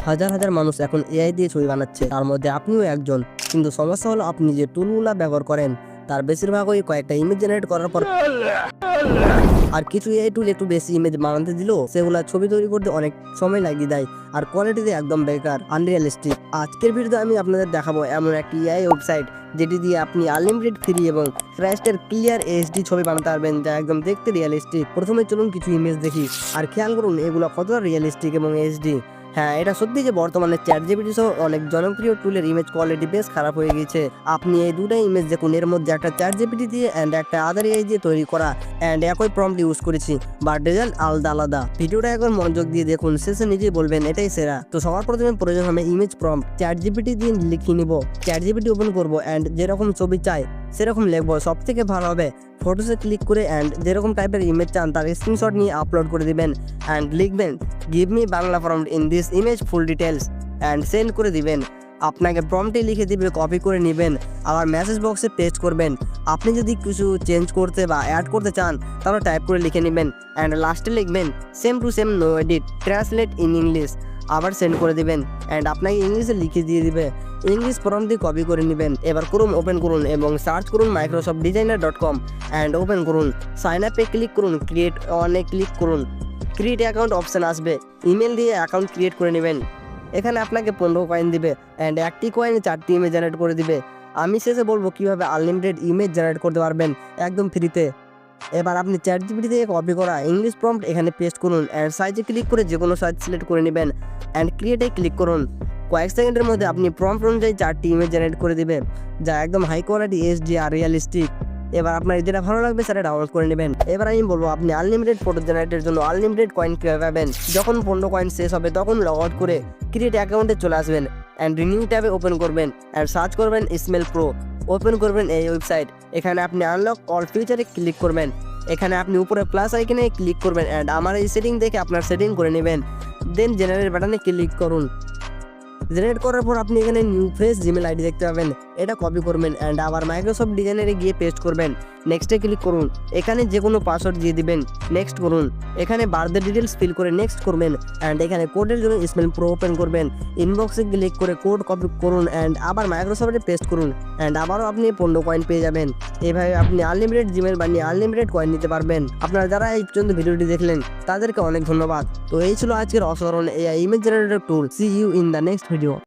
হাজার হাজার মানুষ এখন এআই দিয়ে ছবি বানাচ্ছে, তার মধ্যে আপনিও একজন। কিন্তু সমস্যা হলো আপনি যে টুলগুলা ব্যবহার করেন তার বেশিরভাগই কয়েকটা ইমেজ জেনারেট করার পর আর কিছু এআই টুল একটু বেশি ইমেজ বানাতে দিলেও সেগুলা ছবি তৈরি করতে অনেক সময় লাগিয়ে দেয় আর কোয়ালিটিতে একদম বেকার, আনরিয়ালিস্টিক। আজকের ভিডিওতে আমি আপনাদের দেখাবো এমন একটি এআই ওয়েবসাইট যেটি দিয়ে আপনি আনলিমিটেড ফ্রি এবং ফ্রেস্টের ক্লিয়ার এইচডি ছবি বানাতে পারবেন, যা একদম দেখতে রিয়েলিস্টিক। প্রথমে চলুন কিছু ইমেজ দেখি আর খেয়াল করুন এগুলো কতটা রিয়েলিস্টিক এবং এইচডি। হ্যাঁ, এটা সত্যি যে বর্তমানে ChatGPT সহ অনেক জনপ্রিয় টুলের ইমেজ কোয়ালিটি বেশ খারাপ হয়ে গেছে। আপনি এই দুটো ইমেজ দেখুন, এর মধ্যে একটা ChatGPT দিয়ে অ্যান্ড একটা আদার এআই দিয়ে তৈরি করা অ্যান্ড একই প্রম্পট ইউজ করেছি, বাট রেজাল্ট আলাদা আলাদা। ভিডিওটা একবার মনোযোগ দিয়ে দেখুন, শেষে নিজেই বলবেন এটাই সেরা। তো সবার প্রথমে প্রয়োজন হবে ইমেজ প্রম্পট। ChatGPT দিয়ে লিখে নিব, ChatGPT ওপেন করবো অ্যান্ড যেরকম ছবি চাই সেরকম লিখবো। সব থেকে ভালো হবে ফটোসে ক্লিক করে অ্যান্ড যেরকম টাইপের ইমেজ চান তার স্ক্রিনশট নিয়ে আপলোড করে দিবেন অ্যান্ড লিখবেন give me Bangla prompt in this image full details and send করে দিবেন। আপনাকে প্রম্পটে লিখে দিবে, কপি করে নেবেন, আবার মেসেজ বক্সে পেস্ট করবেন। আপনি যদি কিছু চেঞ্জ করতে বা অ্যাড করতে চান তাহলে টাইপ করে লিখে নেবেন অ্যান্ড লাস্টে লিখবেন same to same, no edit, translate in English, আবার সেন্ড করে দিবেন অ্যান্ড আপনাকে ইংলিশে লিখে দিয়ে দিবে। ইংলিশ প্রম্পট দিয়ে কপি করে নেবেন। এবার ক্রোম ওপেন করুন এবং সার্চ করুন microsoftdesigner.com অ্যান্ড ওপেন করুন। সাইন আপে ক্লিক করুন, ক্রিয়েট অনে ক্লিক করুন। ক্রিয়েট অ্যাকাউন্ট অপশান আসবে, ইমেল দিয়ে অ্যাকাউন্ট ক্রিয়েট করে নেবেন। এখানে আপনাকে 15 কয়েন দিবে অ্যান্ড একটি কয়েনে 4টি ইমেজ জেনারেট করে দিবে। আমি শেষে বলবো কীভাবে আনলিমিটেড ইমেজ জেনারেট করতে পারবেন একদম ফ্রিতে। এবার আপনি ChatGPT থেকে কপি করা ইংলিশ প্রম্পট এখানে পেস্ট করুন অ্যান্ড সাইজে ক্লিক করে যে কোনো সাইজ সিলেক্ট করে নেবেন অ্যান্ড ক্রিয়েটে ক্লিক করুন। কয়েক সেকেন্ডের মধ্যে আপনি প্রম্পট অনুযায়ী 4টি ইমেজ জেনারেট করে দিবেন, যা একদম হাই কোয়ালিটি, এইচডি আর রিয়েলিস্টিক। এবার আপনার যেটা ভালো লাগবে সেটা ডাউনলোড করে নেবেন। এবার আমি বলবো আপনি আনলিমিটেড ফটো জেনারেটের জন্য আনলিমিটেড কয়েন কীভাবে পাবেন। যখন 15 কয়েন শেষ হবে তখন লগ আউট করে ক্রিয়েট অ্যাকাউন্টে চলে আসবেন অ্যান্ড রিনিউ ট্যাবে ওপেন করবেন অ্যান্ড সার্চ করবেন স্মেল প্রো। ওপেন করবেন এই ওয়েবসাইট। এখানে আপনি আনলক অল ফিচারে ক্লিক করবেন। এখানে আপনি উপরে প্লাস আইকনে ক্লিক করবেন অ্যান্ড আমার এই সেটিং দেখে আপনার সেটিং করে নেবেন। দেন জেনারেট বাটনে ক্লিক করুন। জেনারেট করার পর আপনি এখানে নিউ ফ্রেশ জিমেল আইডি দেখতে পাবেন, এটা কপি করবেন অ্যান্ড আবার মাইক্রোসফট ডিজাইনারে গিয়ে পেস্ট করবেন। নেক্সটে ক্লিক করুন, এখানে যে কোনো পাসওয়ার্ড দিয়ে দিবেন, নেক্সট করুন। এখানে বার্থডে ডিটেলস ফিল করে নেক্সট করবেন অ্যান্ড এখানে কোডের জন্য স্মেল প্রো ওপেন করবেন। ইনবক্সে ক্লিক করে কোড কপি করুন অ্যান্ড আবার মাইক্রোসফটে পেস্ট করুন অ্যান্ড আবারও আপনি 15 কয়েন পেয়ে যাবেন। এইভাবে আপনি আনলিমিটেড জিমেল বানিয়ে আনলিমিটেড কয়েন নিতে পারবেন। আপনারা যারা এই পর্যন্ত ভিডিওটি দেখলেন তাদেরকে অনেক ধন্যবাদ। তো এই ছিল আজকের অসাধারণ AI image generator tool. See you in the next video.